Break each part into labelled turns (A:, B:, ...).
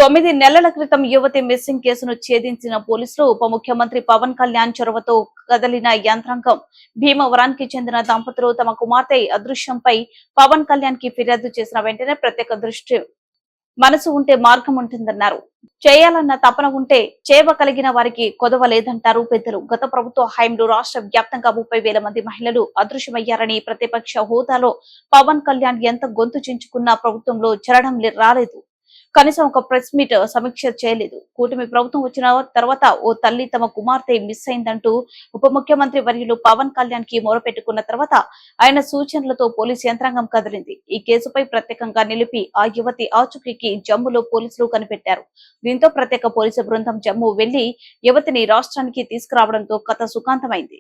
A: 9 నెలల క్రితం యువతి మిస్సింగ్ కేసును ఛేదించిన పోలీసులు ఉప ముఖ్యమంత్రి పవన్ కళ్యాణ్ చొరవతో కదలిన యంత్రాంగం భీమవరానికి చెందిన దంపతులు తమ కుమార్తె అదృశ్యంపై పవన్ కళ్యాణ్ కి ఫిర్యాదు చేసిన వెంటనే ప్రత్యేక దృష్టి మనసు ఉంటే మార్గం ఉంటుందన్నారు. చేయాలన్న తపన ఉంటే చేవ కలిగిన వారికి కొదవ లేదంటారు పెద్దలు. గత ప్రభుత్వ హయాంలో రాష్ట్ర వ్యాప్తంగా 30,000 మంది మహిళలు అదృశ్యమయ్యారని ప్రతిపక్ష హోదాలో పవన్ కళ్యాణ్ ఎంత గొంతు చించుకున్నా ప్రభుత్వంలో చేరడం రాలేదు. కనీసం ఒక ప్రెస్ మీట్ సమీక్ష చేయలేదు. కూటమి ప్రభుత్వం వచ్చిన తర్వాత ఓ తల్లి తమ కుమార్తె మిస్ అయిందంటూ ఉప ముఖ్యమంత్రి వర్యులు పవన్ కళ్యాణ్ కి మొరపెట్టుకున్న తర్వాత ఆయన సూచనలతో పోలీసు యంత్రాంగం కదిలింది. ఈ కేసుపై ప్రత్యేకంగా నిలిపి ఆ యువతి ఆచూకీకి జమ్ములో పోలీసులు కనిపెట్టారు. దీంతో ప్రత్యేక పోలీసు బృందం జమ్ము వెళ్లి యువతిని రాష్ట్రానికి తీసుకురావడంతో కథ సుఖాంతమైంది.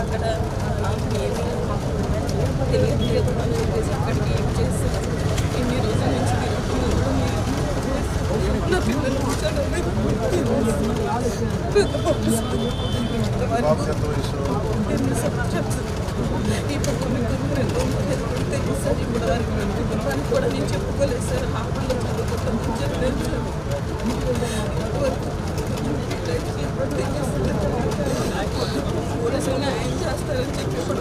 B: అక్కడ నాకు ఏమీ తెలియదు అని చెప్పేసి అక్కడికి ఏం చేసి ఇన్ని రోజుల నుంచి నా పిల్లలు ఈ తెలుసు సార్. ఇప్పుడు వారికి వెళ్తున్నామని కూడా నేను చెప్పుకోలేదు సార్. హాస్టల్లో చదువుకుంటామని చెప్పలేదు సార్. పోలీసులు న్యాయం చేస్తారని చెప్పి ఇప్పుడు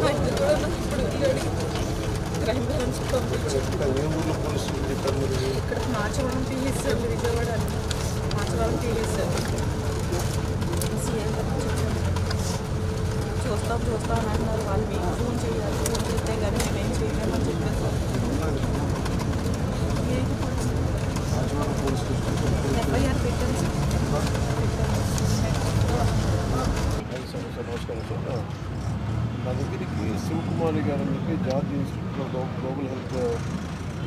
B: ఆయన కూడా నాకు ఇప్పుడు వెళ్ళాడు క్రైమ్ బ్రాంచ్ పంపించారు. ఇక్కడ Machavaram PS sir, Vijayawada Machavaram PS sir. చూస్తామని అన్నారు. వాళ్ళు మీకు ఫోన్ చేయాలి, ఫోన్ చేస్తే కానీ మేమేం చేయలేమని చెప్పారు. ఎఫ్ఐఆర్ పెట్టాను సార్.
C: నమస్కారం సార్. నా దగ్గరికి శివకుమారి గారు అని చెప్పి జార్జ్ ఇన్స్టిట్యూట్లో గ్లోబల్ హెల్త్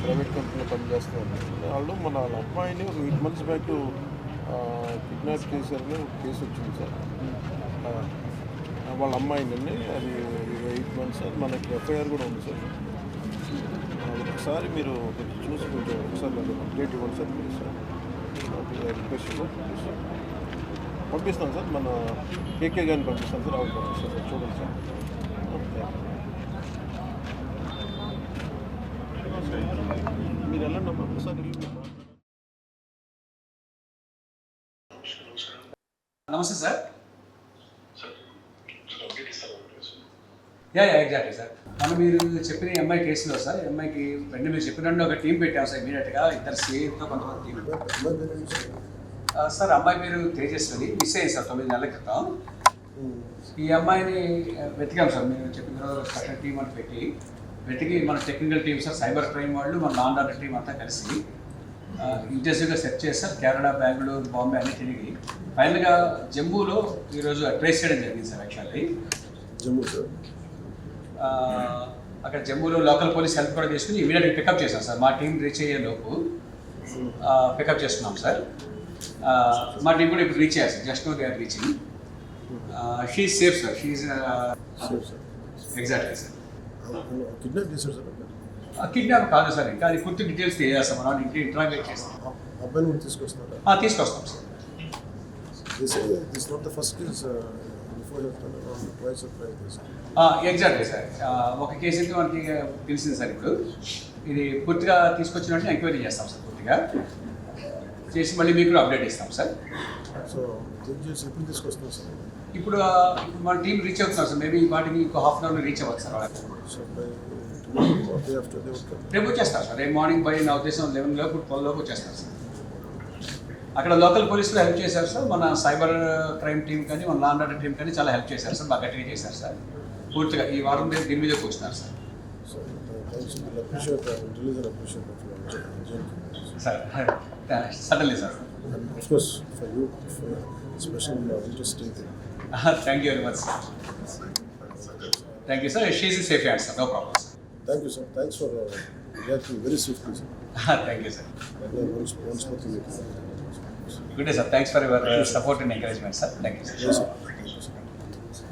C: ప్రైవేట్ కంపెనీలో పనిచేస్తున్నారు. వాళ్ళు మన వాళ్ళ అమ్మాయిని ఒక 8 months బ్యాక్ కిడ్నాప్ చేశారని ఒక కేసు వచ్చింది సార్. వాళ్ళ అమ్మాయిని అది 8 months సార్. మనకి ఎఫ్ఐఆర్ కూడా ఉంది సార్. ఒకసారి మీరు చూసి కొంచెం ఒకసారి నాకు అప్డేట్ ఇవ్వండి sir please sir. Request sir పంపిస్తాను సార్. మన కేకే గారిని పంపిస్తాను సార్. అవును పంపిస్తాను సార్. చూడండి సార్. మీరు వెళ్ళండి అమ్మా ఒకసారి.
D: నమస్తే సార్. Exactly sir. మనం మీరు చెప్పిన ఎంఐ కేసులో సార్, ఎంఐకి వెంటనే మీరు చెప్పినట్టు ఒక టీం పెట్టాము సార్. ఇమీడియట్గా ఇద్దరు సిఐతో కొంతమంది టీం సార్. అమ్మాయి పేరు తేజస్విని, మిస్ అయ్యింది సార్ 9 నెలల క్రితం. ఈ అమ్మాయిని వెతికాం సార్. మీరు చెప్పిన తర్వాత టీం అని వెతికి మన technical team sir, cyber crime వాళ్ళు, మన లా అండ్ ఆర్డర్ టీం అంతా కలిసి ఇంటెన్సివ్గా సెర్చ్ చేస్తారు. కేరళ, బెంగళూరు, బాంబే అన్ని తిరిగి ఫైనల్గా జమ్మూలో ఈరోజు ట్రేస్ చేయడం జరిగింది సార్. Actually
C: Jammu sir.
D: అక్కడ జమ్మూలో లోకల్ పోలీస్ హెల్ప్ కూడా తీసుకుని ఇమీడియట్గా పికప్ చేశాం సార్. మా టీం రీచ్ అయ్యే లోపు పికప్ చేసుకున్నాం సార్. మా టీం కూడా ఇప్పుడు రీచ్ అయ్యారు sir. Just no they are reaching. She safe sir. She exactly sir.
C: Kidnap చేశారు సార్.
D: కిడ్నాప్ కాదు సార్, ఇంకా అది పూర్తి డీటెయిల్స్ తెలియజేస్తాం. మనం ఇంటరాగేట్ చేస్తాం.
C: అబ్బాయిని కూడా తీసుకొస్తారా?
D: తీసుకొస్తాం సార్. Exactly sir. ఒక కేసు అయితే మనకి తెలిసింది సార్. ఇప్పుడు ఇది పూర్తిగా తీసుకొచ్చినట్టు ఎంక్వైరీ చేస్తాం సార్. పూర్తిగా చేసి మళ్ళీ మీకు అప్డేట్ ఇస్తాం సార్.
C: సో ఎప్పుడు తీసుకొస్తాం సార్?
D: ఇప్పుడు మన టీం రీచ్ అవుతున్నాం సార్. మేబీ వాటికి ఇంకో హాఫ్ అన్ అవర్లో రీచ్ అవ్వచ్చు సార్. రేపు వచ్చేస్తారు సార్. రేపు మార్నింగ్ బై నా ఉద్దేశం 11 లోపు 12 లోపు వచ్చేస్తారు సార్. అక్కడ లోకల్ పోలీసులు హెల్ప్ చేశారు సార్. మన సైబర్ క్రైమ్ టీం కానీ, మన లా అండ్ ఆర్డర్ టీం కానీ చాలా హెల్ప్ చేశారు సార్. బాగా గట్టిగా చేశారు సార్. పూర్తిగా ఈ వారం దీని మీద కూర్చున్నారు sir. Sir suddenly sir. Thank you very much sir. Thank you sir. She is safe hands sir. No problem sir.
C: Thank you, sir. Thanks for reacting very swiftly, sir.
D: Thank you, sir. Good day, sir. Thanks for your support and encouragement, sir. Thank you, sir.
C: Yes, sir.